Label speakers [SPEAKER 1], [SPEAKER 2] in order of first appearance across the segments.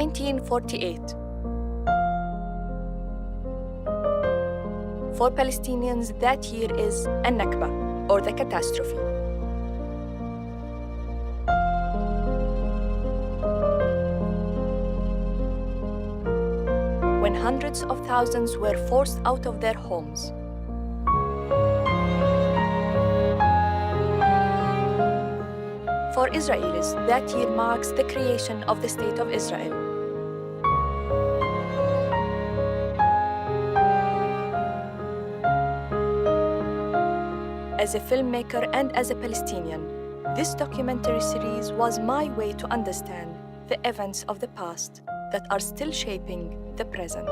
[SPEAKER 1] 1948. For Palestinians, that year is a Nakba, or the catastrophe. When hundreds of thousands were forced out of their homes. For Israelis, that year marks the creation of the State of Israel. As a filmmaker and as a Palestinian, this documentary series was my way to understand the events of the past that are still shaping the present.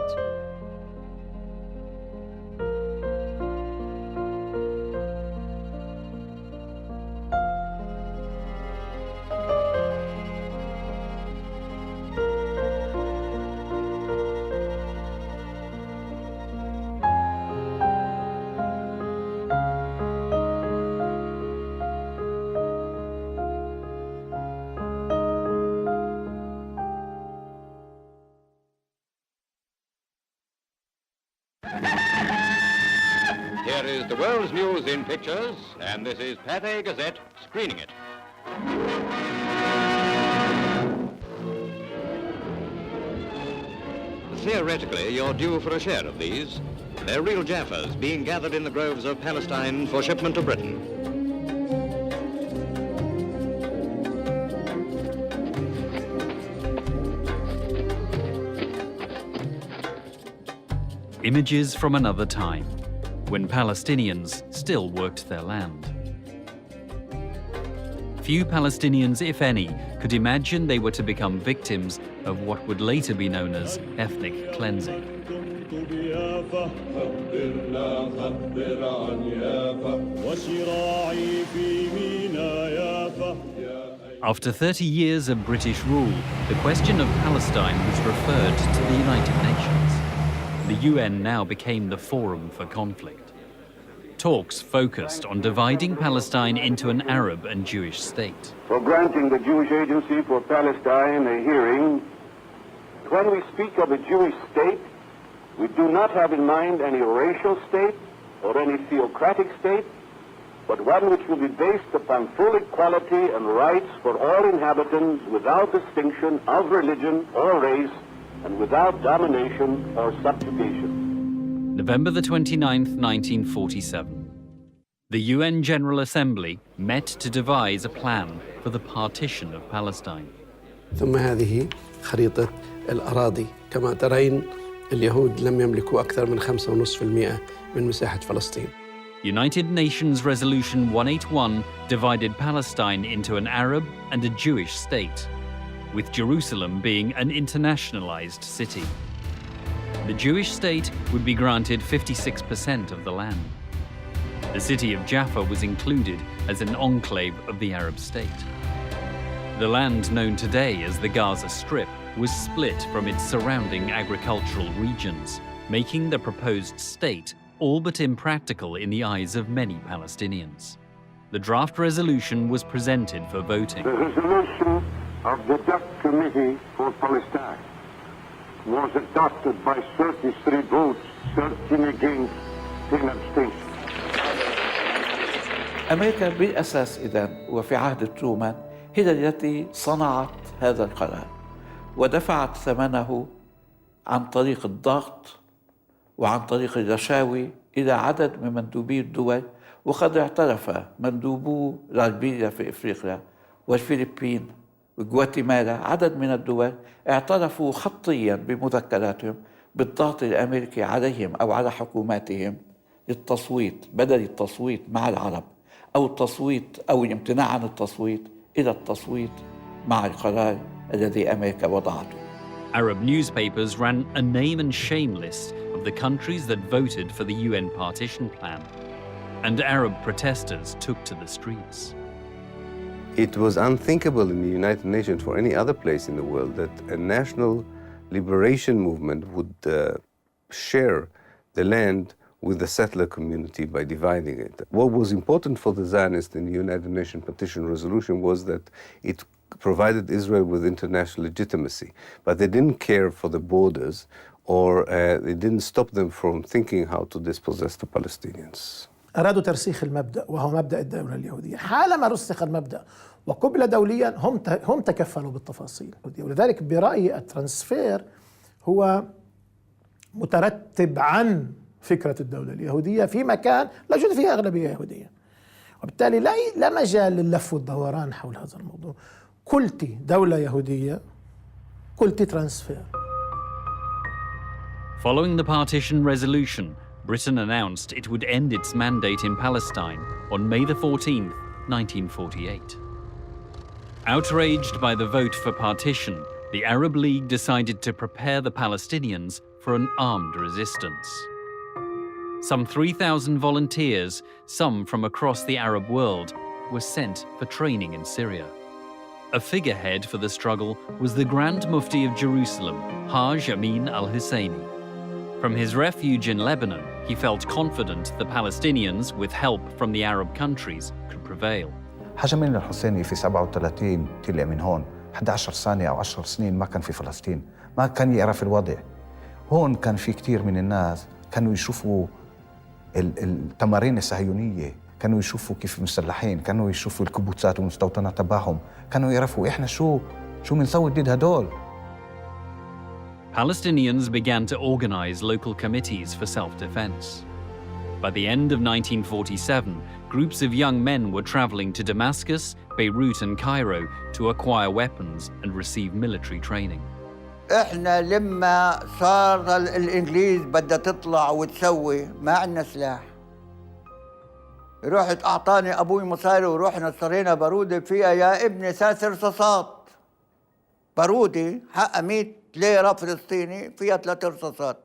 [SPEAKER 2] Here is the world's news in pictures, and this is Pathé Gazette screening it. Theoretically, you're due for a share of these. They're real Jaffas being gathered in the groves of Palestine for shipment to Britain.
[SPEAKER 3] Images from another time, when Palestinians still worked their land. Few Palestinians, if any, could imagine they were to become victims of what would later be known as ethnic cleansing. After 30 years of British rule, the question of Palestine was referred to the United Nations. The UN now became the forum for conflict. Talks focused on dividing Palestine into an Arab and Jewish state.
[SPEAKER 4] For granting the Jewish Agency for Palestine a hearing, when we speak of a Jewish state, we do not have in mind any racial state or any theocratic state, but one which will be based upon full equality and rights for all inhabitants without distinction of religion or race, and without domination or subjugation.
[SPEAKER 3] November the 29th, 1947. The UN General Assembly met to devise a plan for the partition of Palestine.
[SPEAKER 5] ثم هذه خريطة الأراضي. كما ترين اليهود لم يملكوا أكثر من 5.5% من مساحة فلسطين.
[SPEAKER 3] United Nations Resolution 181 divided Palestine into an Arab and a Jewish state, with Jerusalem being an internationalized city. The Jewish state would be granted 56% of the land. The city of Jaffa was included as an enclave of the Arab state. The land known today as the Gaza Strip was split from its surrounding agricultural regions, making the proposed state all but impractical in the eyes of many Palestinians. The draft resolution was presented for voting.
[SPEAKER 4] The resolution of the Dutch Committee for Palestine was adopted by 33 votes, 13 against, 10 abstentions.
[SPEAKER 6] أمريكا بالأساس إذن وفي عهد ترومان هي التي صنعت هذا القرار ودفعت ثمنه عن طريق الضغط وعن طريق الرشاوي إلى عدد من مندوبي الدول، وقد اعترف مندوبو ليبيريا في إفريقيا والفلبين وغواتيمالا، عدد من الدول اعترفوا خطيا بمذكراتهم بالضغط الأمريكي عليهم أو على حكوماتهم للتصويت، بدل التصويت مع العرب أو التصويت أو الامتناع عن التصويت إلى التصويت مع القرار الذي أمريكا وضعته.
[SPEAKER 3] Arab newspapers ran a name and shame list of the countries that voted for the UN partition plan, and Arab protesters took to the streets.
[SPEAKER 7] It was unthinkable in the United Nations for any other place in the world that a national liberation movement would share the land with the settler community by dividing it. What was important for the Zionists in the United Nations Partition Resolution was that it provided Israel with international legitimacy, but they didn't care for the borders, or they didn't stop them from thinking how to dispossess the Palestinians.
[SPEAKER 8] أرادوا ترسيخ المبدأ وهو مبدأ الدولة اليهودية. حالما رسخ المبدأ وقبل دوليا هم تكفلوا بالتفاصيل، ولذلك برأيي الترانسفير هو مترتب عن فكرة الدولة اليهودية في مكان لا يوجد فيها أغلبية يهودية، وبالتالي لا مجال لللف والدوران حول هذا الموضوع. قلت دولة يهودية، قلت ترانسفير.
[SPEAKER 3] Following the partition resolution, Britain announced it would end its mandate in Palestine on May the 14th, 1948. Outraged by the vote for partition, the Arab League decided to prepare the Palestinians for an armed resistance. Some 3,000 volunteers, some from across the Arab world, were sent for training in Syria. A figurehead for the struggle was the Grand Mufti of Jerusalem, Haj Amin al-Husseini. From his refuge in Lebanon, he felt confident the Palestinians, with help from the Arab countries, could prevail.
[SPEAKER 9] حاج أمين الحسيني في 37 طلع من هون 11 سنة أو 10 سنين ما كان في فلسطين، ما كان يعرف الوضع. هون كان في كتير من الناس كانوا يشوفوا التمارين الصهيونية، كانوا يشوفوا كيف مسلحين، كانوا يشوفوا الكبوتات والمستوطنات تبعهم، كانوا يعرفوا إحنا شو بنسوي ضد هدول.
[SPEAKER 3] Palestinians began to organize local committees for self-defense. By the end of 1947, groups of young men were traveling to Damascus, Beirut and Cairo to acquire weapons and receive military training.
[SPEAKER 10] احنا لما صار الانجليز بدها تطلع وتسوي ما عندنا سلاح. رحت اعطاني ابوي مصاري ورحنا اشترينا بارودة فيها يا ابني 3 رصاصات. بارودة حقها 100 ليرة فلسطيني فيها 3 رصاصات.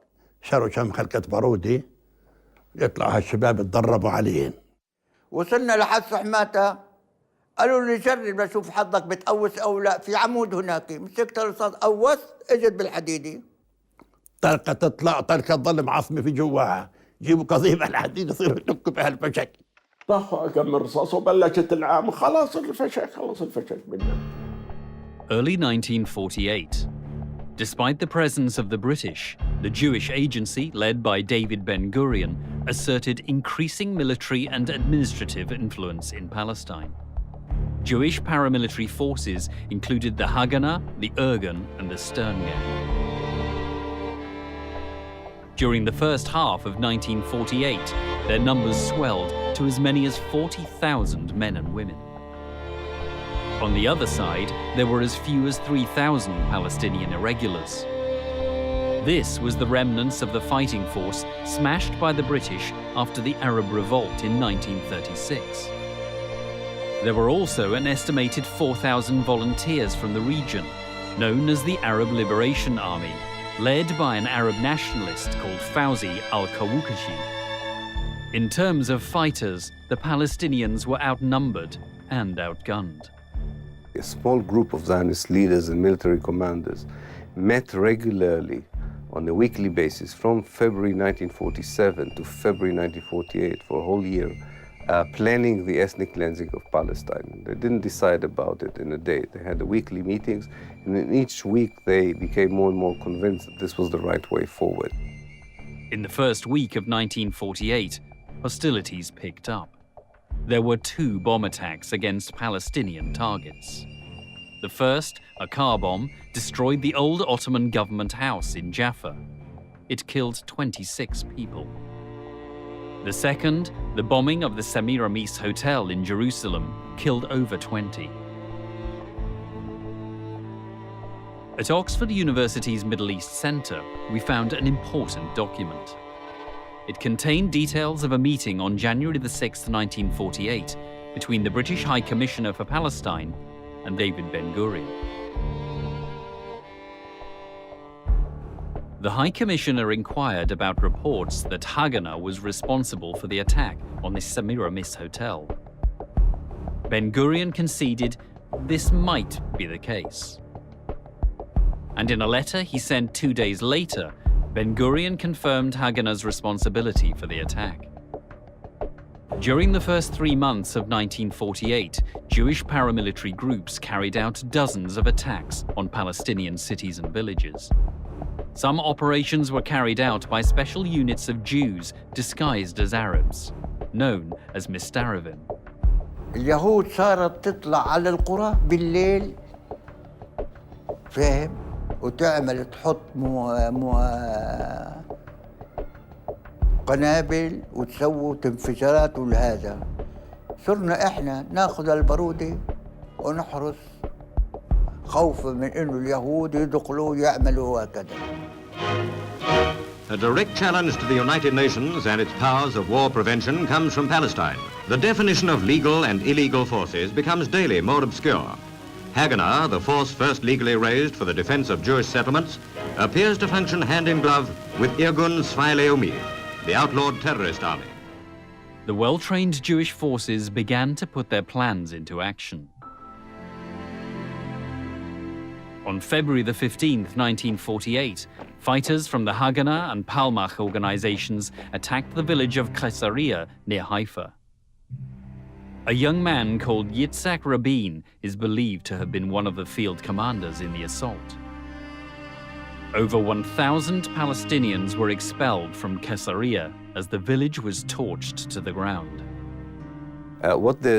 [SPEAKER 11] شروا كم خلقة بارودة يطلع هالشباب يتدربوا عليهن.
[SPEAKER 10] وصلنا لحد حماتها قالوا لي جرب لشوف حظك بتقوس او لا، في عمود هناك مسكت الرصاص قوس اجت بالحديدة.
[SPEAKER 11] طلقة تطلع طلقة تضل معصمة في جواها، جيبوا قضيب الحديد يصيروا يدقوا بهالفشك. طخوا كم رصاص وبلشت العام خلاص الفشك منها.
[SPEAKER 3] Early 1948. Despite the presence of the British, the Jewish agency, led by David Ben-Gurion, asserted increasing military and administrative influence in Palestine. Jewish paramilitary forces included the Haganah, the Irgun, and the Stern Gang. During the first half of 1948, their numbers swelled to as many as 40,000 men and women. On the other side, there were as few as 3,000 Palestinian irregulars. This was the remnants of the fighting force smashed by the British after the Arab Revolt in 1936. There were also an estimated 4,000 volunteers from the region, known as the Arab Liberation Army, led by an Arab nationalist called Fawzi al-Kawukashi. In terms of fighters, the Palestinians were outnumbered and outgunned.
[SPEAKER 7] A small group of Zionist leaders and military commanders met regularly on a weekly basis from February 1947 to February 1948 for a whole year, planning the ethnic cleansing of Palestine. They didn't decide about it in a day. They had the weekly meetings, and in each week they became more and more convinced that this was the right way forward.
[SPEAKER 3] In the first week of 1948, hostilities picked up. There were 2 bomb attacks against Palestinian targets. The first, a car bomb, destroyed the old Ottoman government house in Jaffa. It killed 26 people. The second, the bombing of the Semiramis Hotel in Jerusalem, killed over 20. At Oxford University's Middle East Centre, we found an important document. It contained details of a meeting on January 6, 1948, between the British High Commissioner for Palestine and David Ben-Gurion. The High Commissioner inquired about reports that Haganah was responsible for the attack on the Semiramis Hotel. Ben-Gurion conceded this might be the case. And in a letter he sent 2 days later, Ben-Gurion confirmed Haganah's responsibility for the attack. During the first 3 months of 1948, Jewish paramilitary groups carried out dozens of attacks on Palestinian cities and villages. Some operations were carried out by special units of Jews disguised as Arabs, known as Mistaravim.
[SPEAKER 10] اليهود صارت تطلع على القرى بالليل، فاهم؟ وتعمل تحط قنابل وتسوي انفجارات ولهذا. صرنا احنا ناخذ البارودة ونحرس خوفا من انه اليهود يدخلوا يعملوا هكذا.
[SPEAKER 2] A direct challenge to the United Nations and its powers of war prevention comes from Palestine. The definition of legal and illegal forces becomes daily more obscure. Haganah, the force first legally raised for the defense of Jewish settlements, appears to function hand in glove with Irgun Tzvai Leumi, the outlawed terrorist army.
[SPEAKER 3] The well-trained Jewish forces began to put their plans into action. On February the 15th, 1948, fighters from the Haganah and Palmach organizations attacked the village of Caesarea near Haifa. A young man called Yitzhak Rabin is believed to have been one of the field commanders in the assault. Over 1,000 Palestinians were expelled from Caesarea as the village was torched to the ground.
[SPEAKER 7] What the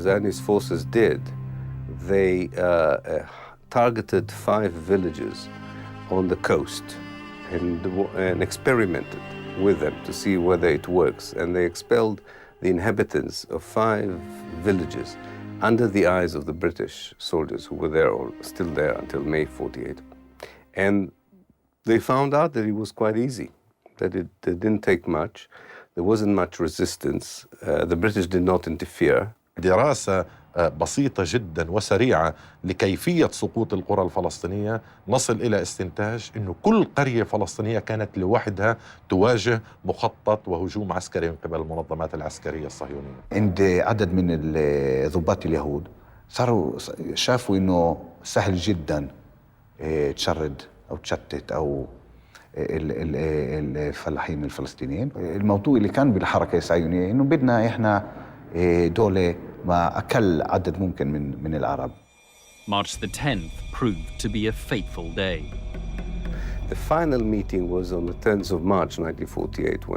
[SPEAKER 7] Zionist forces did, they targeted 5 villages on the coast and experimented with them to see whether it works. And they expelled the inhabitants of 5 villages under the eyes of the British soldiers who were there or still there until May 48. And they found out that it was quite easy, that it didn't take much. There wasn't much resistance. The British did not interfere.
[SPEAKER 12] دراسة بسيطة جدا وسريعة لكيفية سقوط القرى الفلسطينية، نصل إلى استنتاج أنه كل قرية فلسطينية كانت لوحدها تواجه مخطط وهجوم عسكري من قبل المنظمات العسكرية الصهيونية.
[SPEAKER 9] عند عدد من ضباط اليهود شافوا أنه سهل جدا تشرد أو تشتت أو الفلاحين الفلسطينيين. الموضوع اللي كان بالحركة الصهيونية أنه بدنا إحنا دولة مع أقل عدد ممكن من العرب.
[SPEAKER 3] March the 10th proved to be a fateful day.
[SPEAKER 7] The final meeting was on the 10th of March 1948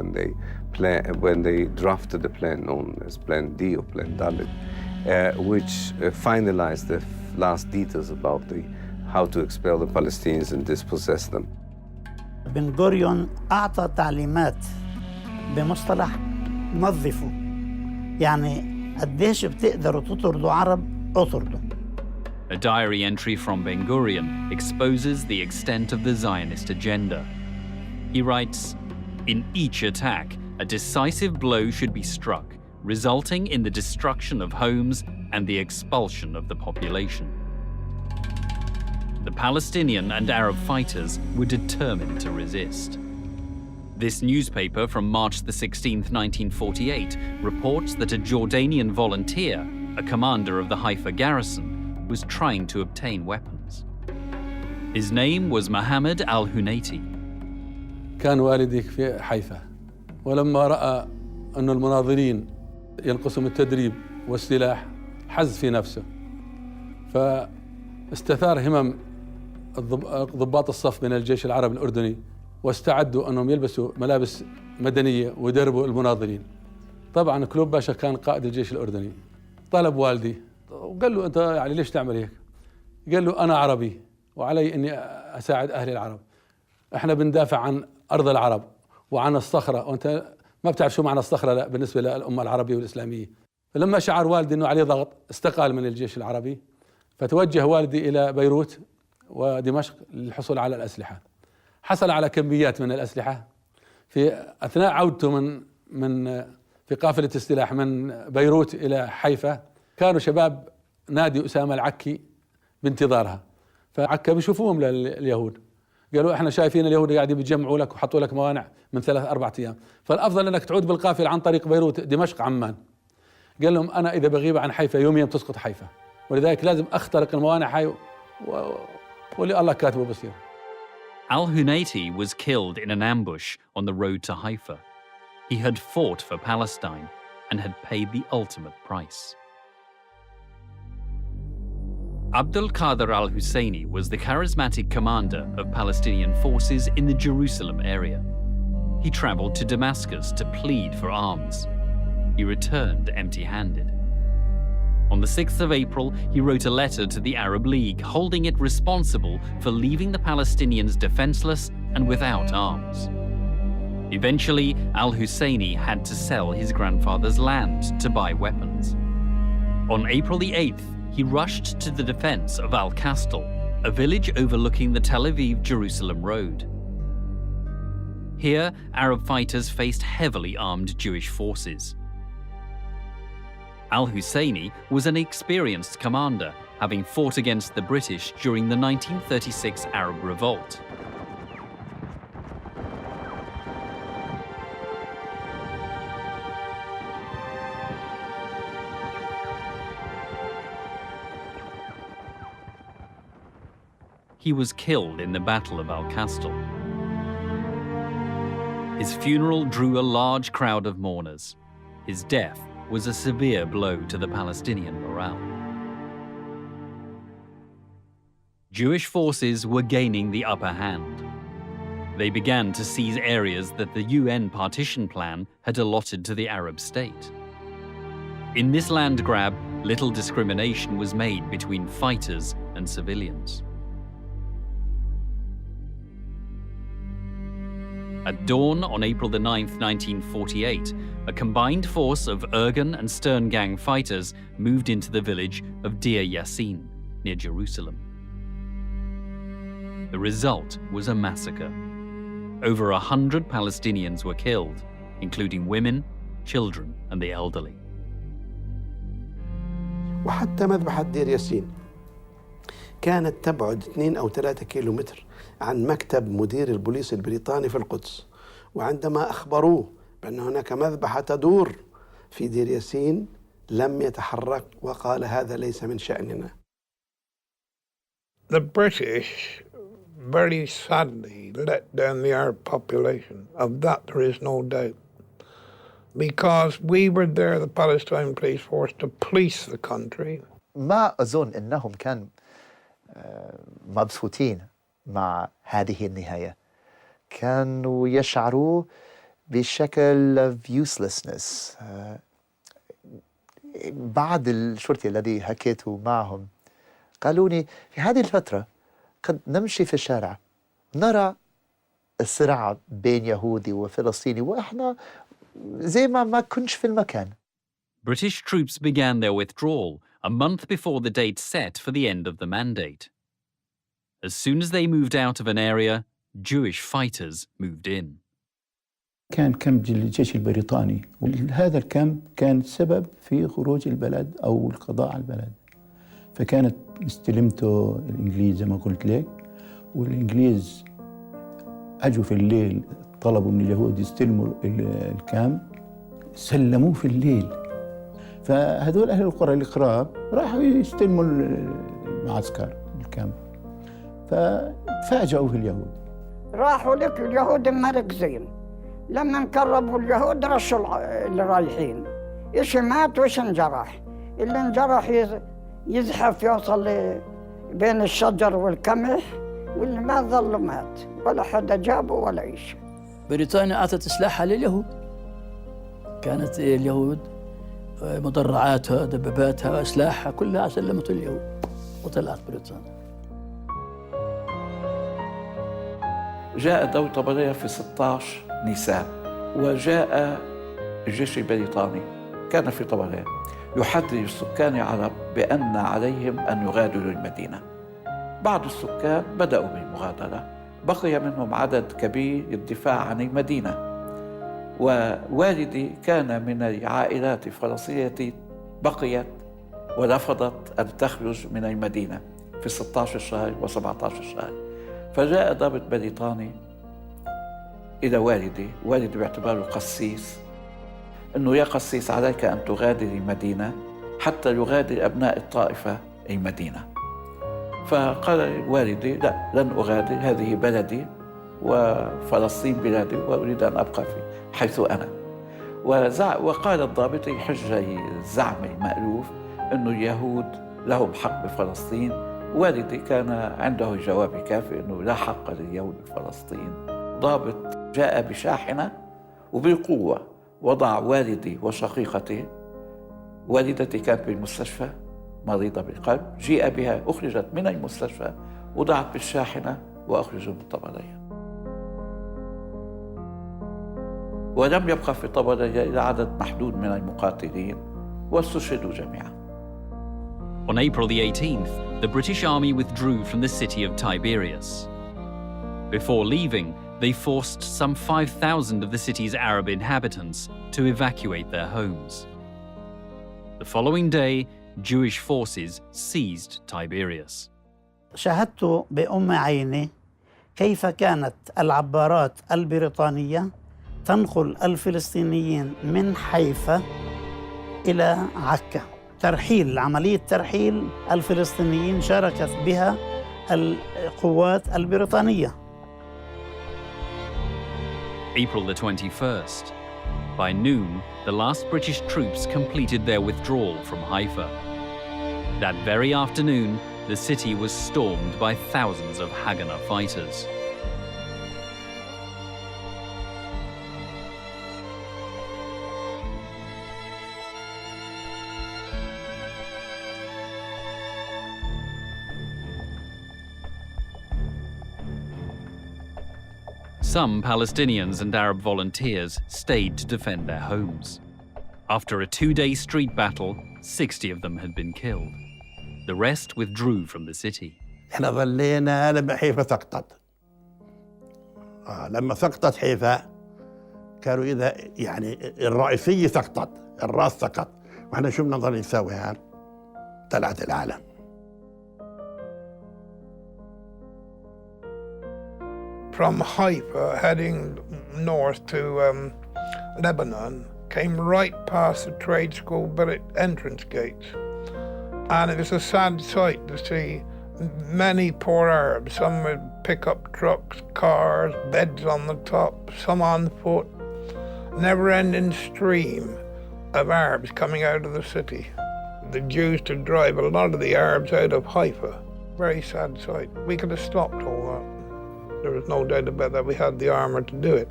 [SPEAKER 7] when they drafted a plan known as Plan D or Plan Dalit, which finalized the last details about how to expel the Palestinians and dispossess them.
[SPEAKER 13] بن غوريون أعطى تعليمات بمصطلح نظفوا، يعني قديش بتقدروا تطردوا عرب اطردوا.
[SPEAKER 3] A diary entry from Ben Gurion exposes the extent of the Zionist agenda. He writes, "In each attack, a decisive blow should be struck, resulting in the destruction of homes and the expulsion of the population." The Palestinian and Arab fighters were determined to resist. This newspaper from March the 16th, 1948, reports that a Jordanian volunteer, a commander of the Haifa garrison, was trying to obtain weapons. His name was Mohammed al-Hunayti.
[SPEAKER 14] كان والدي في حيفا، ولما رأى أن المناضلين ينقصهم التدريب والسلاح حز في نفسه، فاستثار همم ضباط الصف من الجيش العربي الأردني واستعدوا أنهم يلبسوا ملابس مدنية ويدربوا المناضلين. طبعا كلوب باشا كان قائد الجيش الأردني، طلب والدي وقال له أنت يعني ليش تعمل هيك؟ قال له أنا عربي وعلي إني أساعد أهل العرب. إحنا بندافع عن أرض العرب وعن الصخرة، وأنت ما بتعرف شو معنى الصخرة لا بالنسبة للأمة العربية والإسلامية. فلما شعر والدي إنه عليه ضغط استقال من الجيش العربي، فتوجه والدي إلى بيروت ودمشق للحصول على الأسلحة. حصل على كميات من الأسلحة. في أثناء عودته في قافلة السلاح من بيروت إلى حيفا، كانوا شباب نادي أسامة العكي بانتظارها، فعكا بيشوفوهم لليهود، قالوا احنا شايفين اليهود قاعدين بيجمعوا لك وحطوا لك موانع من 3-4 أيام، فالأفضل أنك تعود بالقافلة عن طريق بيروت دمشق عمان. قال لهم أنا إذا بغيب عن حيفا يوميا تسقط حيفا، ولذلك لازم أخترق الموانع هاي واللي الله كاتبه بصير.
[SPEAKER 3] Al-Hunayti was killed in an ambush on the road to Haifa. He had fought for Palestine and had paid the ultimate price. Abdul Qadir al-Husseini was the charismatic commander of Palestinian forces in the Jerusalem area. He traveled to Damascus to plead for arms. He returned empty-handed. On the 6th of April, he wrote a letter to the Arab League holding it responsible for leaving the Palestinians defenseless and without arms. Eventually, al-Husseini had to sell his grandfather's land to buy weapons. On April the 8th, he rushed to the defense of Al-Kastal, a village overlooking the Tel Aviv-Jerusalem road. Here, Arab fighters faced heavily armed Jewish forces. Al-Husseini was an experienced commander, having fought against the British during the 1936 Arab Revolt. He was killed in the Battle of Al-Kastal. His funeral drew a large crowd of mourners. His death was a severe blow to the Palestinian morale. Jewish forces were gaining the upper hand. They began to seize areas that the UN partition plan had allotted to the Arab state. In this land grab, little discrimination was made between fighters and civilians. At dawn on April the 9th, 1948, a combined force of Irgun and Stern Gang fighters moved into the village of Deir Yassin, near Jerusalem. The result was a massacre. Over 100 Palestinians were killed, including women, children, and the elderly.
[SPEAKER 5] وحتى مذبحة دير ياسين كانت تبعد 2 أو 3 كيلومتر عن مكتب مدير البوليس البريطاني في القدس، وعندما أخبروه بأن هناك مذبحة تدور في دير ياسين لم يتحرك وقال هذا ليس من شأننا.
[SPEAKER 15] The British very sadly let down the Arab population. Of that there is no doubt. Because we were there, the Palestinian police force, to police the country.
[SPEAKER 16] ما أظن أنهم كانوا مبسوطين مع هذه النهاية. كانوا يشعروا بشكل uselessness. بعض الشرطي الذي حكيت معهم قالوا لي في هذه الفترة قد نمشي في الشارع نرى الصراع بين يهودي وفلسطيني وإحنا زي ما كنش في المكان.
[SPEAKER 3] British troops began their withdrawal a month before the date set for the end of the mandate. As soon as they moved out of an area, Jewish fighters moved in.
[SPEAKER 17] كان كامب الجيش البريطاني، وهذا الكامب كان سبب في خروج البلد أو القضاء على البلد. فكانت استلمته الإنجليز زي ما قلت لك، والإنجليز أجوا في الليل طلبوا من اليهود يستلموا الكامب، سلموه في الليل. فهذول أهل القرى القراب راحوا يستلموا المعسكر الكامب، ففاجأوا في اليهود.
[SPEAKER 18] راحوا لك اليهود مركزين، لما انقربوا اليهود رشوا اللي رايحين، إيش مات وإيش انجرح. اللي انجرح يزحف يوصل بين الشجر والقمح، واللي ما ظل مات ولا حدا جابه ولا إيش.
[SPEAKER 19] بريطانيا أعطت سلاحها لليهود. كانت اليهود مدرعاتها دباباتها وأسلحة كلها سلمت اليهود وطلعت بريطانيا.
[SPEAKER 6] جاء دولة طبرية في 16 نيسان، وجاء الجيش البريطاني كان في طبرية يحذر السكان العرب بأن عليهم أن يغادروا المدينة. بعض السكان بدأوا بالمغادرة، بقي منهم عدد كبير للدفاع عن المدينة. ووالدي كان من العائلات الفلسطينية التي بقيت ورفضت أن تخرج من المدينة في 16 شهر و17 شهر. فجاء ضابط بريطاني إلى والدي باعتباره قسيس، أنه يا قسيس عليك أن تغادر المدينة حتى يغادر أبناء الطائفة المدينة. فقال والدي لا، لن أغادر، هذه بلدي وفلسطين بلادي وأريد أن أبقى حيث أنا. وقال الضابط يحج الزعم المألوف أنه اليهود لهم حق بفلسطين. والدي كان عنده جواب كافي أنه لا حق لليهود بفلسطين. ضابط جاء بشاحنة وبالقوة وضع والدي وشقيقتي. والدتي كانت بالمستشفى مريضة بالقلب، جيء بها أخرجت من المستشفى وضعت بالشاحنة وأخرجوا من طبرية. ولم يبقى في طبرية إلا عدد محدود من المقاتلين واستشهدوا جميعا.
[SPEAKER 3] On April the 18th, the British army withdrew from the city of Tiberias. Before leaving, they forced some 5,000 of the city's Arab inhabitants to evacuate their homes. The following day, Jewish forces seized Tiberias.
[SPEAKER 13] شاهدت بأم عيني كيف كانت العبارات البريطانية تنقل الفلسطينيين من حيفا إلى عكا. عملية ترحيل الفلسطينيين شاركت بها القوات البريطانية.
[SPEAKER 3] April the 21st. By noon, the last British troops completed their withdrawal from Haifa. That very afternoon, the city was stormed by thousands of Haganah fighters. Some Palestinians and Arab volunteers stayed to defend their homes. After a 2-day street battle, 60 of them had been killed. The rest withdrew from the city.
[SPEAKER 11] احنا ظلينا لما حيفا سقطت. لما سقطت حيفا كانوا إذا يعني الرئيسية سقطت، الراس سقط، واحنا شو بدنا نضل نسوي هان؟ طلعت العالم.
[SPEAKER 15] From Haifa, heading north to Lebanon, came right past the trade school entrance gates. And it was a sad sight to see many poor Arabs. Some with pickup trucks, cars, beds on the top, some on foot. Never-ending stream of Arabs coming out of the city. The Jews to drive a lot of the Arabs out of Haifa. Very sad sight. We could have stopped all that. There was no doubt about that. We had the armor to do it.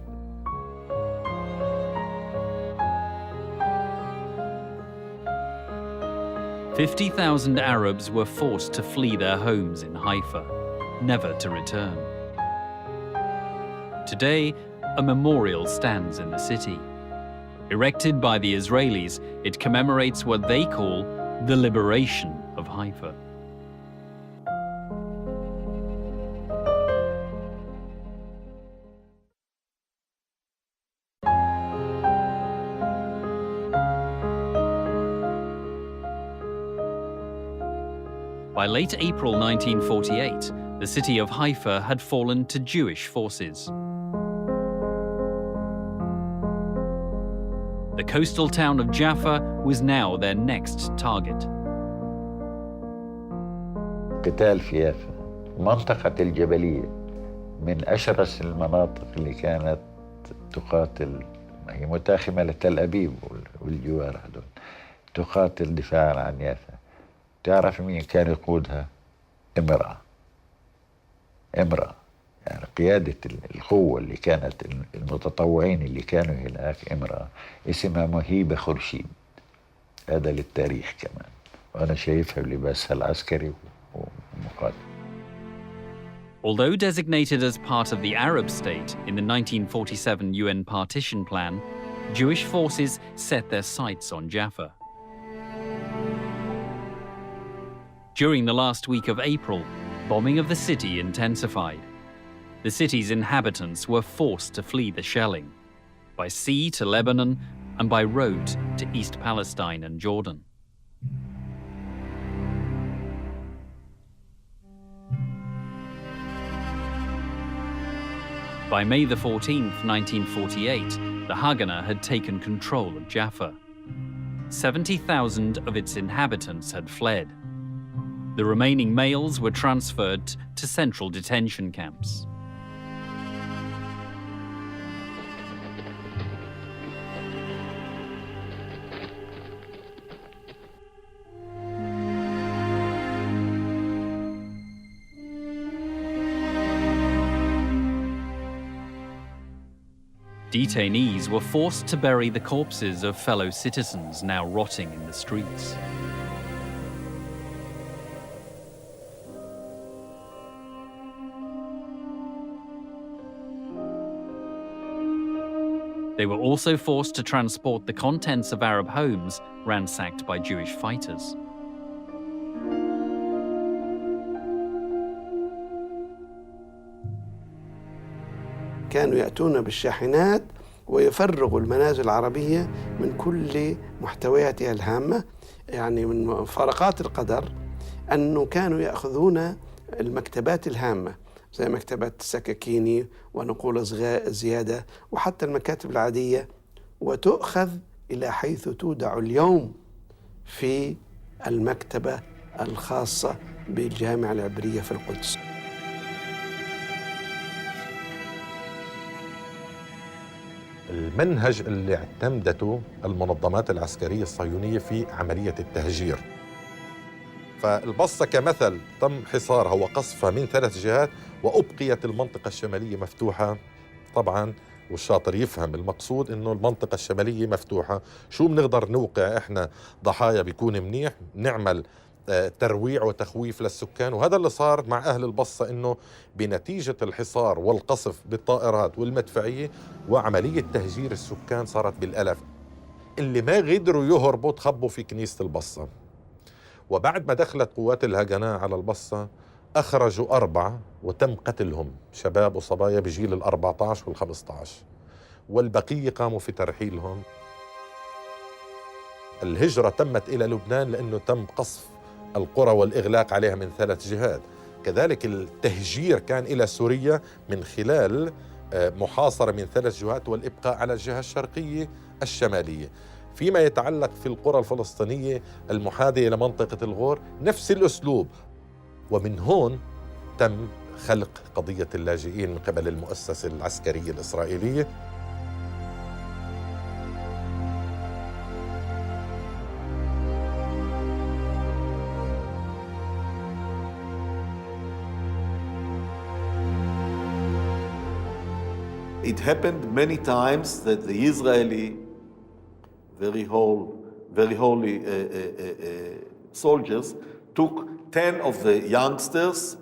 [SPEAKER 3] "50,000 Arabs were forced to flee their homes in Haifa, never to return. Today, a memorial stands in the city. Erected by the Israelis, it commemorates what they call the liberation of Haifa. By late April 1948, the city of Haifa had fallen to Jewish forces. The coastal town of Jaffa was now their next target.
[SPEAKER 20] قتال في يافا، منطقة الجبلية من أشرس المناطق اللي كانت تقاتل، هي متاخمة لتل أبيب والجوار هذول، تقاتل دفاعا عن يافا. تعرف مين كان يقودها؟ امرأة. يعني قيادة القوة اللي كانت المتطوعين اللي كانوا هناك امرأة اسمها مهيبة خورشيد. هذا للتاريخ كمان، وأنا شايفها بلباسها العسكري ومقاتل.
[SPEAKER 3] Although designated as part of the Arab state in the 1947 UN partition plan, Jewish forces set their sights on Jaffa. During the last week of April, bombing of the city intensified. The city's inhabitants were forced to flee the shelling, by sea to Lebanon and by road to East Palestine and Jordan. By May the 14th, 1948, the Haganah had taken control of Jaffa. 70,000 of its inhabitants had fled. The remaining males were transferred to central detention camps. Detainees were forced to bury the corpses of fellow citizens now rotting in the streets. They were also forced to transport the contents of Arab homes ransacked by Jewish fighters.
[SPEAKER 5] كانوا يأتون بالشاحنات ويفرغوا المنازل العربية من كل محتوياتها الهامة. يعني من مفارقات القدر أنه كانوا يأخذون المكتبات الهامة زي مكتبة السكاكيني ونقول زيادة وحتى المكاتب العادية، وتؤخذ إلى حيث تودع اليوم في المكتبة الخاصة بالجامعة العبرية في القدس.
[SPEAKER 12] المنهج اللي اعتمدته المنظمات العسكرية الصهيونية في عملية التهجير. فالبصة كمثل تم حصارها وقصفها من 3 جهات وأبقيت المنطقة الشمالية مفتوحة. طبعا والشاطر يفهم المقصود إنه المنطقة الشمالية مفتوحة، شو بنقدر نوقع إحنا ضحايا بيكون منيح، نعمل ترويع وتخويف للسكان. وهذا اللي صار مع أهل البصة، إنه بنتيجة الحصار والقصف بالطائرات والمدفعية وعملية تهجير السكان صارت بالألف. اللي ما قدروا يهربوا تخبوا في كنيسة البصة. وبعد ما دخلت قوات الهجناء على البصة أخرجوا 4 وتم قتلهم، شباب وصبايا بجيل 14 وال15، والبقية قاموا في ترحيلهم. الهجرة تمت إلى لبنان لأنه تم قصف القرى والإغلاق عليها من 3 جهات. كذلك التهجير كان إلى سوريا من خلال محاصرة من 3 جهات والإبقاء على الجهة الشرقية الشمالية. فيما يتعلق في القرى الفلسطينية المحاذية لمنطقة الغور نفس الأسلوب. ومن هون تم خلق قضية اللاجئين من قبل المؤسسة العسكرية الإسرائيلية.
[SPEAKER 21] It happened many times that the Israeli very holy soldiers took 10 of the youngsters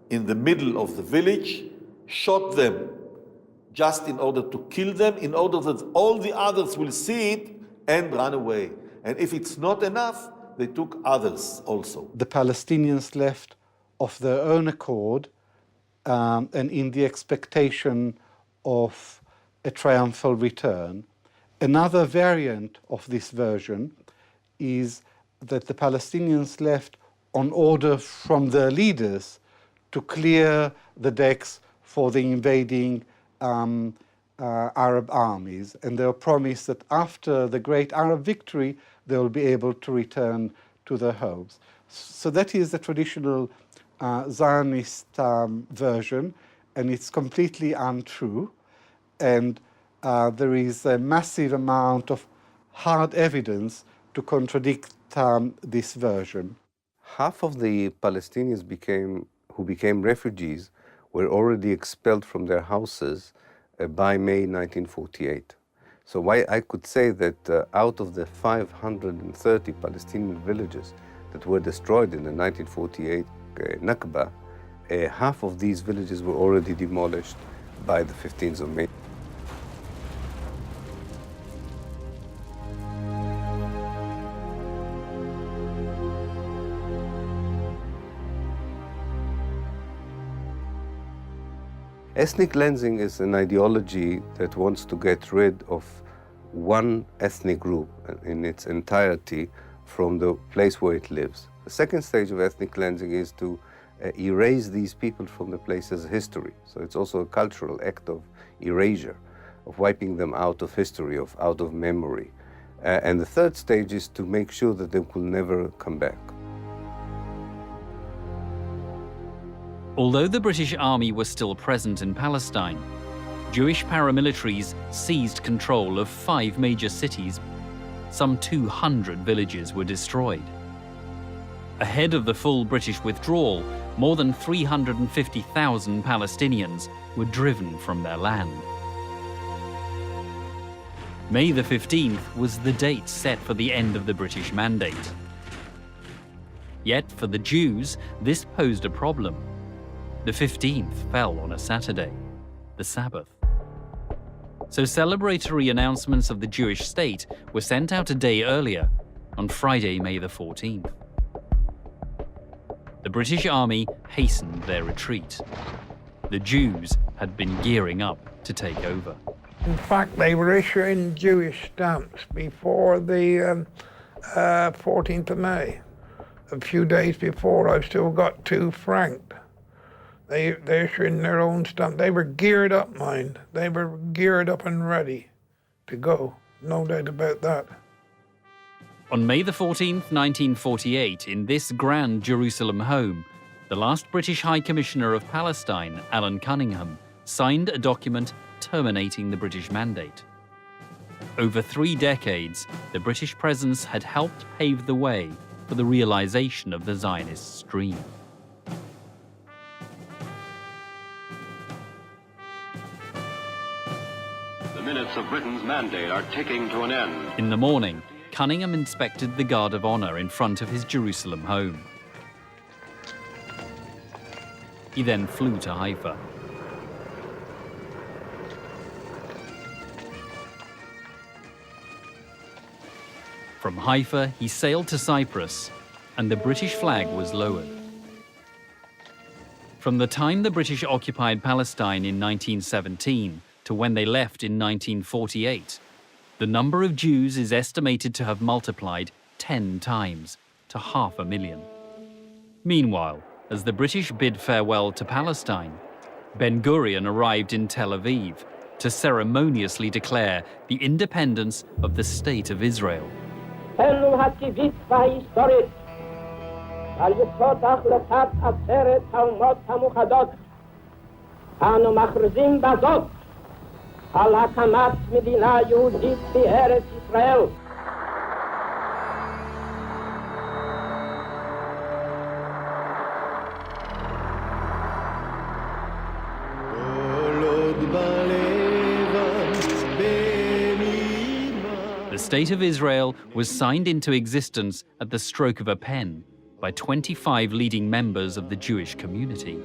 [SPEAKER 21] in the middle of the village, shot them just in order to kill them, in order that all the others will see it and run away. And if it's not enough, they took others also.
[SPEAKER 22] The Palestinians left of their own accord and in the expectation of a triumphal return. Another variant of this version is that the Palestinians left on order from their leaders to clear the decks for the invading Arab armies, and they were promised that after the great Arab victory they will be able to return to their homes. So that is the traditional Zionist version, and it's completely untrue. And there is a massive amount of hard evidence to contradict this version.
[SPEAKER 7] Half of the Palestinians who became refugees were already expelled from their houses by May 1948. So I could say that out of the 530 Palestinian villages that were destroyed in the 1948 Nakba, half of these villages were already demolished by the 15th of May. Ethnic cleansing is an ideology that wants to get rid of one ethnic group in its entirety from the place where it lives. The second stage of ethnic cleansing is to erase these people from the place's history. So it's also a cultural act of erasure, of wiping them out of history, out of memory. And the third stage is to make sure that they will never come back.
[SPEAKER 3] Although the British Army was still present in Palestine, Jewish paramilitaries seized control of 5 major cities. Some 200 villages were destroyed. Ahead of the full British withdrawal, more than 350,000 Palestinians were driven from their land. May the 15th was the date set for the end of the British Mandate. Yet for the Jews, this posed a problem. The 15th fell on a Saturday, the Sabbath. So celebratory announcements of the Jewish state were sent out a day earlier, on Friday, May the 14th. The British Army hastened their retreat. The Jews had been gearing up to take over.
[SPEAKER 15] In fact, they were issuing Jewish stamps before the 14th of May. A few days before, I've still got 2 franc. They're issuing their own stamp. They were geared up, mind. They were geared up and ready to go. No doubt about that.
[SPEAKER 3] On May the 14th, 1948, in this grand Jerusalem home, the last British High Commissioner of Palestine, Alan Cunningham, signed a document terminating the British Mandate. Over 3 decades, the British presence had helped pave the way for the realization of the Zionist dream.
[SPEAKER 1] The minutes of Britain's mandate are ticking to an end.
[SPEAKER 3] In the morning, Cunningham inspected the Guard of Honor in front of his Jerusalem home. He then flew to Haifa. From Haifa, he sailed to Cyprus, and the British flag was lowered. From the time the British occupied Palestine in 1917 to when they left in 1948, the number of Jews is estimated to have multiplied 10 times to 500,000. Meanwhile, as the British bid farewell to Palestine, Ben-Gurion arrived in Tel Aviv to ceremoniously declare the independence of the State of Israel.
[SPEAKER 4] זכותנו הטבעית וההיסטורית על יסוד החלטת עצרת האומות המאוחדות. אנו מכריזים בזאת על הקמת מדינה יהודית בארץ ישראל.
[SPEAKER 3] The State of Israel was signed into existence at the stroke of a pen by 25 leading members of the Jewish community.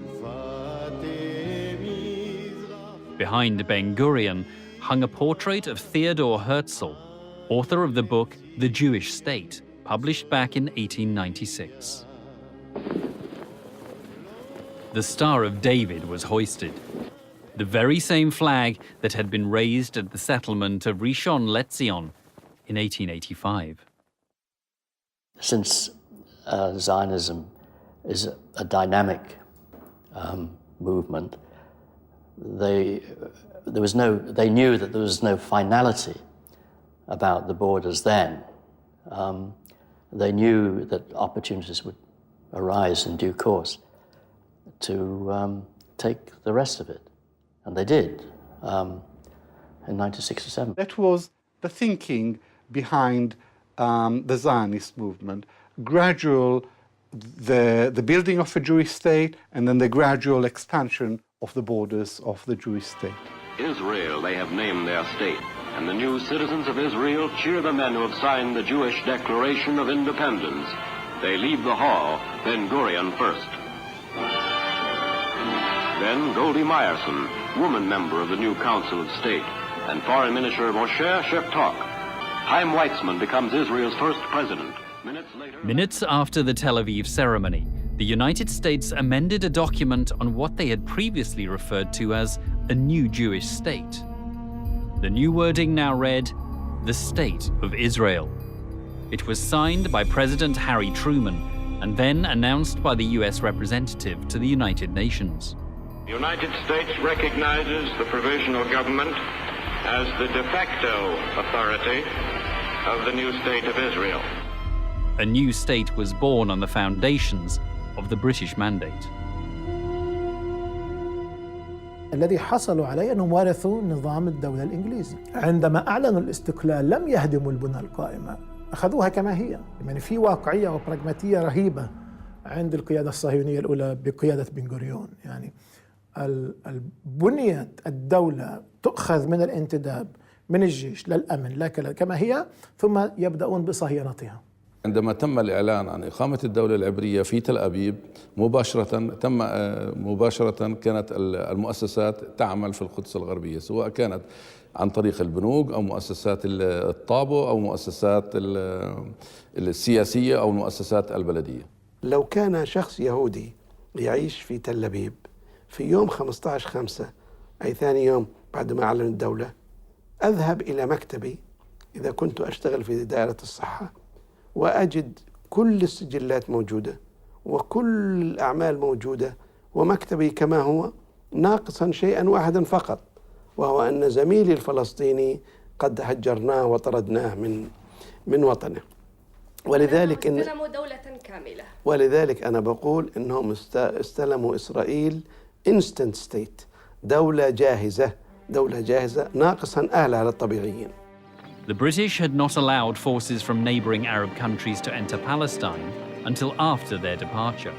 [SPEAKER 3] Behind Ben-Gurion hung a portrait of Theodor Herzl, author of the book The Jewish State, published back in 1896. The Star of David was hoisted, the very same flag that had been raised at the settlement of Rishon LeZion in 1885.
[SPEAKER 23] Since Zionism is a dynamic movement, they knew that there was no finality about the borders then. They knew that opportunities would arise in due course to take the rest of it, and they did in 1967.
[SPEAKER 22] That was the thinking behind the Zionist movement. Gradual, the building of a Jewish state, and then the gradual expansion of the borders of the Jewish state.
[SPEAKER 1] Israel, they have named their state, and the new citizens of Israel cheer the men who have signed the Jewish Declaration of Independence. They leave the hall, Ben-Gurion first. Then Goldie Meyerson, woman member of the new Council of State, and Foreign Minister Moshe Sheftok. Chaim Weizmann becomes Israel's first president.
[SPEAKER 3] Minutes after the Tel Aviv ceremony, the United States amended a document on what they had previously referred to as a new Jewish state. The new wording now read, the State of Israel. It was signed by President Harry Truman and then announced by the US representative to the United Nations.
[SPEAKER 1] The United States recognizes the provisional government as the de facto authority of the new State of Israel.
[SPEAKER 3] A new state was born on the foundations of the British Mandate.
[SPEAKER 8] الذي حصلوا عليه أنهم ورثوا نظام الدولة الإنجليزي. عندما أعلنوا الاستقلال لم يهدموا البنى القائمة، أخذوها كما هي. يعني في واقعية وبراغماتية رهيبة عند القيادة الصهيونية الأولى بقيادة بن-غوريون. يعني البنية الدولة تؤخذ من الانتداب من الجيش للأمن لا كما هي، ثم يبدأون بصهيونتها.
[SPEAKER 14] عندما تم الإعلان عن إقامة الدولة العبرية في تل أبيب مباشرة كانت المؤسسات تعمل في القدس الغربية، سواء كانت عن طريق البنوك أو مؤسسات الطابو أو مؤسسات السياسية أو المؤسسات البلدية.
[SPEAKER 5] لو كان شخص يهودي يعيش في تل أبيب في يوم 15/5 أي ثاني يوم بعد ما أعلن الدولة، أذهب إلى مكتبي إذا كنت أشتغل في دائرة الصحة وأجد كل السجلات موجودة وكل الأعمال موجودة، ومكتبي كما هو ناقصا شيئا واحدا فقط، وهو أن زميلي الفلسطيني قد هجرناه وطردناه من وطنه. ولذلك
[SPEAKER 2] استلموا دولة كاملة.
[SPEAKER 5] ولذلك أنا بقول إنهم استلموا إسرائيل instant state، دولة جاهزة ناقصا أهلها الطبيعيين.
[SPEAKER 3] The British had not allowed forces from neighbouring Arab countries to enter Palestine until after their departure.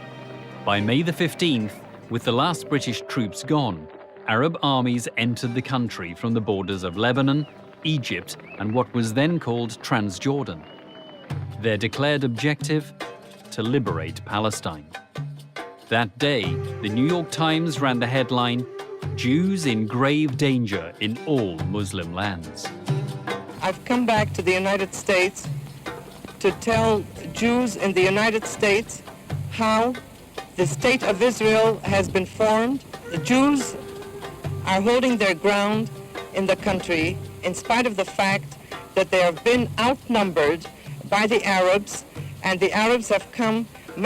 [SPEAKER 3] By May the 15th, with the last British troops gone, Arab armies entered the country from the borders of Lebanon, Egypt, and what was then called Transjordan. Their declared objective? To liberate Palestine. That day, the New York Times ran the headline, "Jews in grave danger in all Muslim lands."
[SPEAKER 9] I've come back to the United States to tell Jews in the United States how the State of Israel has been formed. The Jews are holding their ground in the country in spite of the fact that they have been outnumbered by the Arabs, and the Arabs have come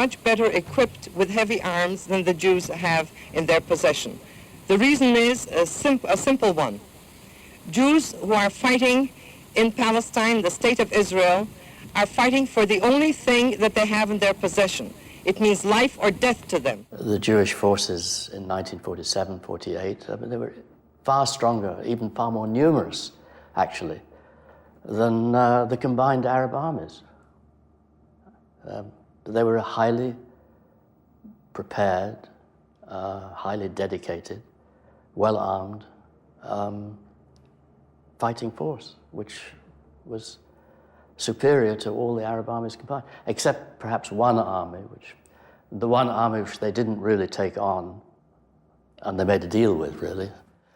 [SPEAKER 9] much better equipped with heavy arms than the Jews have in their possession. The reason is a simple one. Jews who are fighting in Palestine, the State of Israel, are fighting for the only thing that they have in their possession. It means life or death to them.
[SPEAKER 23] The Jewish forces in 1947-48, they were far stronger, even far more numerous, actually, than the combined Arab armies. They were a highly prepared, highly dedicated, well-armed fighting force, which was superior to all the Arab armies combined, except perhaps one army, which they didn't really take on, and they made a deal with, really.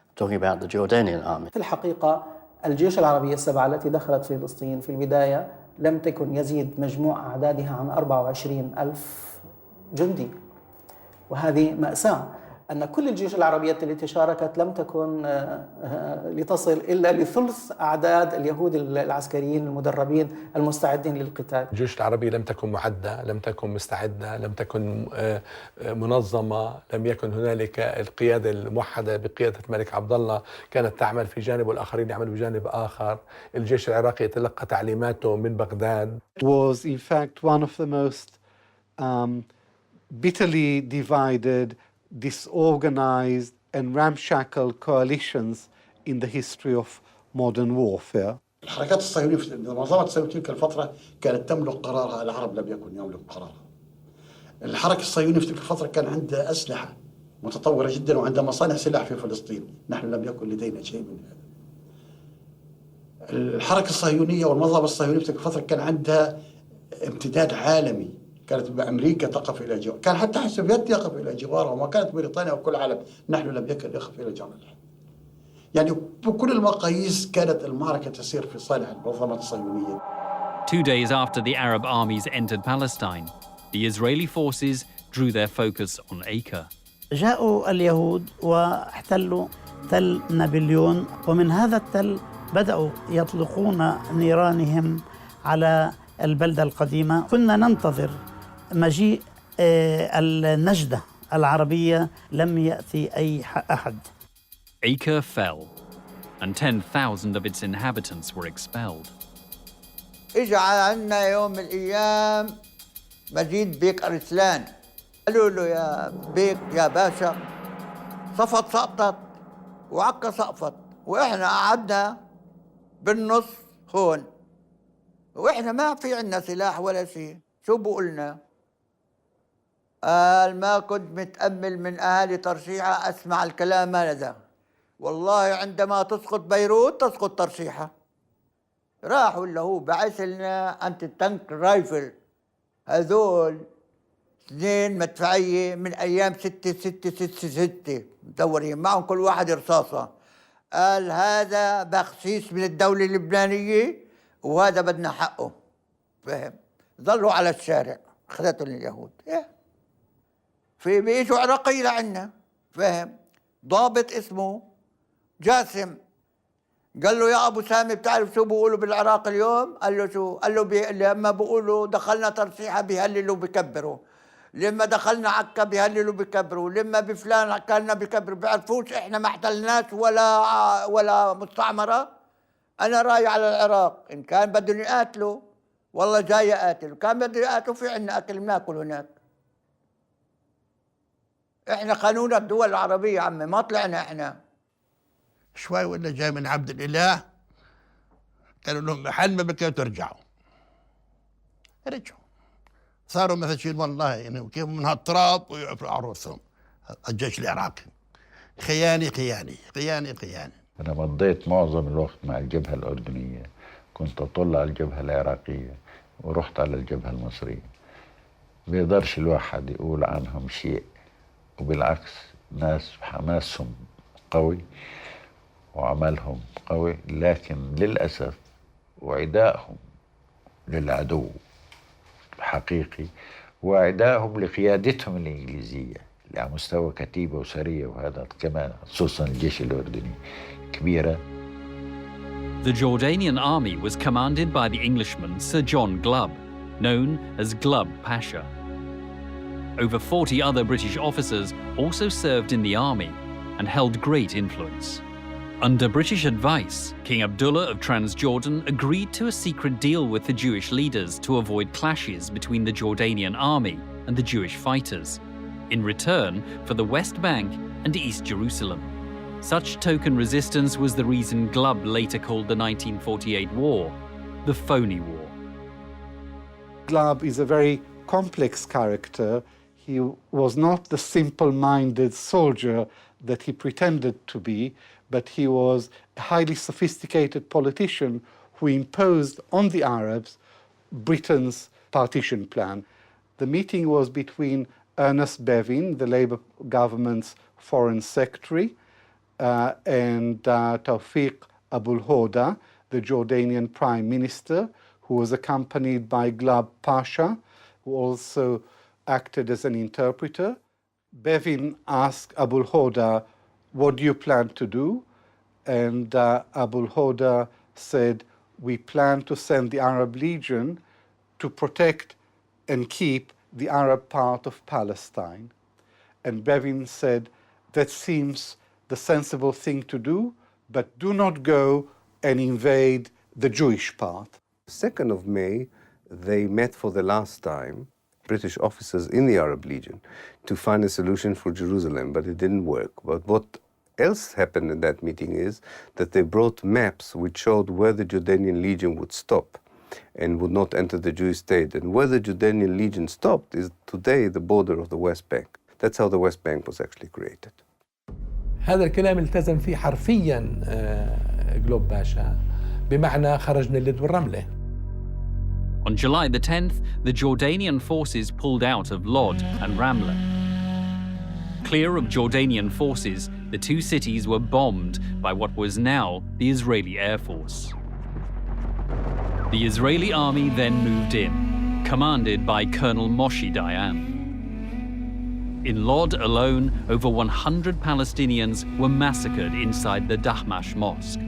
[SPEAKER 23] I'm talking about the Jordanian army.
[SPEAKER 10] في الحقيقة الجيوش العربية السبعة التي دخلت فلسطين في البداية لم تكن يزيد مجموع أعدادها عن 24,000 جندي، وهذه مأساة أن كل الجيوش العربية التي شاركت لم تكن لتصل إلا لثلث أعداد اليهود العسكريين المدربين المستعدين للقتال.
[SPEAKER 24] الجيوش العربية لم تكن معدة، لم تكن مستعدة، لم تكن منظمة، لم يكن هنالك القيادة الموحدة بقيادة الملك عبد الله، كانت تعمل في جانب والآخرين يعملوا بجانب آخر. الجيش العراقي يتلقى تعليماته من بغداد.
[SPEAKER 22] It was in fact one of the most bitterly divided, disorganized and ramshackle coalitions in the history of modern warfare.
[SPEAKER 25] الحركات الصهيونية في منظمة الصهيونية تلك الفترة كانت تملك قرارها، العرب لم يكن يملك قرارها. الحركة الصهيونية في تلك الفترة كان عندها أسلحة متطورة جدا وعندها مصانع سلاح في فلسطين، نحن لم يكن لدينا شيء من هذا. الحركة الصهيونية والمنظمة الصهيونية في تلك الفترة كان عندها امتداد عالمي، كانت أمريكا تقف إلى جوار، كان حتى السوفيت يقف إلى جوارها، وما كانت بريطانيا وكل العالم، نحن لم يكن يقف إلى جوارنا. يعني بكل المقاييس كانت المعركة تسير في صالح المنظمة الصهيونية.
[SPEAKER 3] 2 days after the Arab armies entered Palestine, the Israeli forces drew their focus on Acre.
[SPEAKER 13] جاءوا اليهود واحتلوا تل نابليون، ومن هذا التل بدأوا يطلقون نيرانهم على البلدة القديمة. كنا ننتظر مجيء النجدة العربية، لم يأتي أي أحد.
[SPEAKER 3] Acre fell, and 10,000 of its inhabitants were expelled.
[SPEAKER 26] إجا عنا يوم من الأيام مجيد بيك أرسلان، قالوا له يا بيك يا باشا صفت سقطت وعكا سقفت، وإحنا قعدنا بالنص هون، وإحنا ما في عنا سلاح ولا شيء. شو بقولنا؟ قال ما كنت متأمل من أهالي ترشيعة أسمع الكلام هذا، والله عندما تسقط بيروت تسقط ترشيحة. راحوا اللي هو بعث لنا أنت تانك رايفل، هذول 2 مدفعية من أيام 6 مدورين معهم كل واحد رصاصة. قال هذا بخسيس من الدولة اللبنانية وهذا بدنا حقه. فهم؟ ظلوا على الشارع، أخذتهم اليهود. في بيجوا عراقي لعنا، فهم؟ ضابط اسمه جاسم قال له يا ابو سامي بتعرف شو بيقولوا بالعراق اليوم؟ قال له شو؟ قال له لما بيقولوا دخلنا ترشيحه بيهللوا بكبروا، لما دخلنا عكا بيهللوا بكبروا، لما بفلان كنا بكبروا. بيعرفوش احنا ما احتلناش ولا مستعمره. انا راي على العراق، ان كان بدهم يقاتلوا والله جاي اقاتل، كان بدهم يقاتلوا في عندنا اكل بناكل هناك. احنا قانون الدول العربيه عمي، ما طلعنا احنا.
[SPEAKER 11] شوي ولا جاي من عبد الاله قالوا لهم محل ما بكيتوا ترجعوا. رجعوا صاروا مثل والله يعني كيف من هالتراب ويعفروا عروسهم. الجيش العراقي خياني خياني خياني خياني.
[SPEAKER 20] أنا مضيت معظم الوقت مع الجبهة الأردنية، كنت أطل على الجبهة العراقية ورحت على الجبهة المصرية. بيقدرش الواحد يقول عنهم شيء، وبالعكس ناس حماسهم قوي وعملهم قوي، لكن للأسف وعدائهم للعدو حقيقي، وعدائهم لقيادتهم الإنجليزية على مستوى كتيبة وسرية، وهذا كمان خصوصا الجيش الأردني كبيرة.
[SPEAKER 3] The Jordanian army was commanded by the Englishman Sir John Glubb, known as Glubb Pasha. Over 40 other British officers also served in the army and held great influence. Under British advice, King Abdullah of Transjordan agreed to a secret deal with the Jewish leaders to avoid clashes between the Jordanian army and the Jewish fighters, in return for the West Bank and East Jerusalem. Such token resistance was the reason Glubb later called the 1948 war the Phony War.
[SPEAKER 22] Glubb is a very complex character. He was not the simple-minded soldier that he pretended to be, but he was a highly sophisticated politician who imposed on the Arabs Britain's partition plan. The meeting was between Ernest Bevin, the Labour government's foreign secretary, and Tawfiq Abul Hoda, the Jordanian prime minister, who was accompanied by Glubb Pasha, who also acted as an interpreter. Bevin asked Abul Hoda, "What do you plan to do?" And Abul Hoda said, "We plan to send the Arab Legion to protect and keep the Arab part of Palestine." And Bevin said, "That seems the sensible thing to do, but do not go and invade the Jewish part."
[SPEAKER 7] 2nd of May, they met for the last time, British officers in the Arab Legion, to find a solution for Jerusalem, but it didn't work. But what else happened in that meeting is that they brought maps which showed where the Jordanian Legion would stop and would not enter the Jewish state. And where the Jordanian Legion stopped is today the border of the West Bank. That's how the West Bank was actually created.
[SPEAKER 24] هذا الكلام التزم فيه حرفيا جلوب باشا، بمعنى خرجنا اللد والرملة.
[SPEAKER 3] On July the 10th, the Jordanian forces pulled out of Lod and Ramla. Clear of Jordanian forces, the two cities were bombed by what was now the Israeli Air Force. The Israeli army then moved in, commanded by Colonel Moshe Dayan. In Lod alone, over 100 Palestinians were massacred inside the Dahmash Mosque.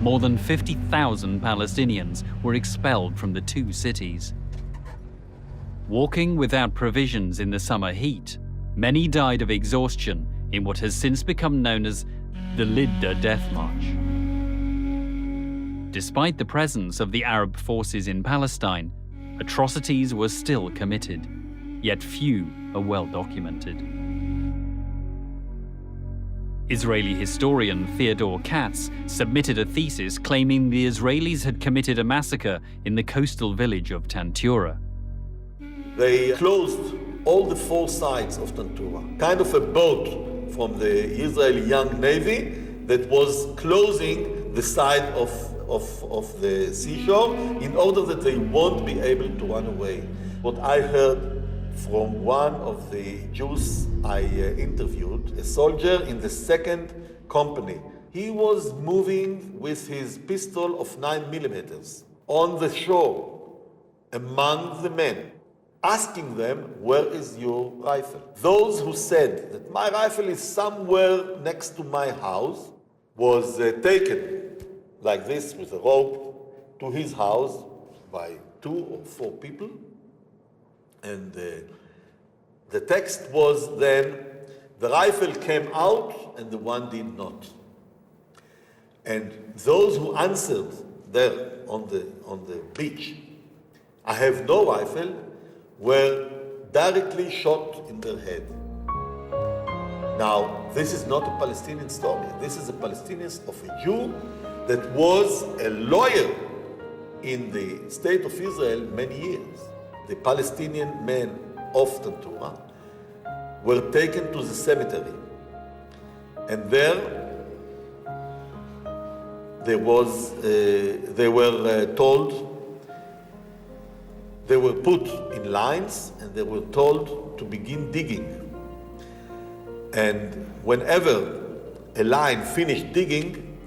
[SPEAKER 3] More than 50,000 Palestinians were expelled from the two cities. Walking without provisions in the summer heat, many died of exhaustion in what has since become known as the Lidda Death March. Despite the presence of the Arab forces in Palestine, atrocities were still committed, yet few are well documented. Israeli historian Theodore Katz submitted a thesis claiming the Israelis had committed a massacre in the coastal village of Tantura.
[SPEAKER 21] They closed all the 4 sides of Tantura, kind of a boat from the Israeli Young Navy that was closing the side of the seashore in order that they won't be able to run away. What I heard from one of the Jews I interviewed, a soldier in the 2nd company, he was moving with his pistol of 9mm on the shore among the men, asking them, where is your rifle? Those who said that my rifle is somewhere next to my house was taken like this with a rope to his house by 2 or 4 people. And the text was then, the rifle came out and the one did not. And those who answered there on the beach, I have no rifle, were directly shot in their head. Now, this is not a Palestinian story. This is a Palestinian of a Jew that was a lawyer in the state of Israel many years. The Palestinian men of Tantura were taken to the cemetery. And there they were told, they were put in lines and they were told to begin digging. And whenever a line finished digging,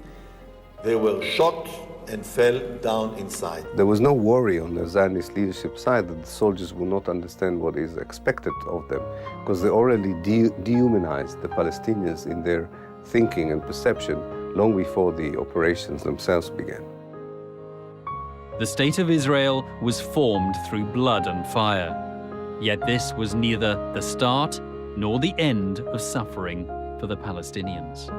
[SPEAKER 21] they were shot and fell down inside.
[SPEAKER 7] There was no worry on the Zionist leadership side that the soldiers will not understand what is expected of them, because they already dehumanized the Palestinians in their thinking and perception long before the operations themselves began.
[SPEAKER 3] The State of Israel was formed through blood and fire. Yet this was neither the start nor the end of suffering for the Palestinians.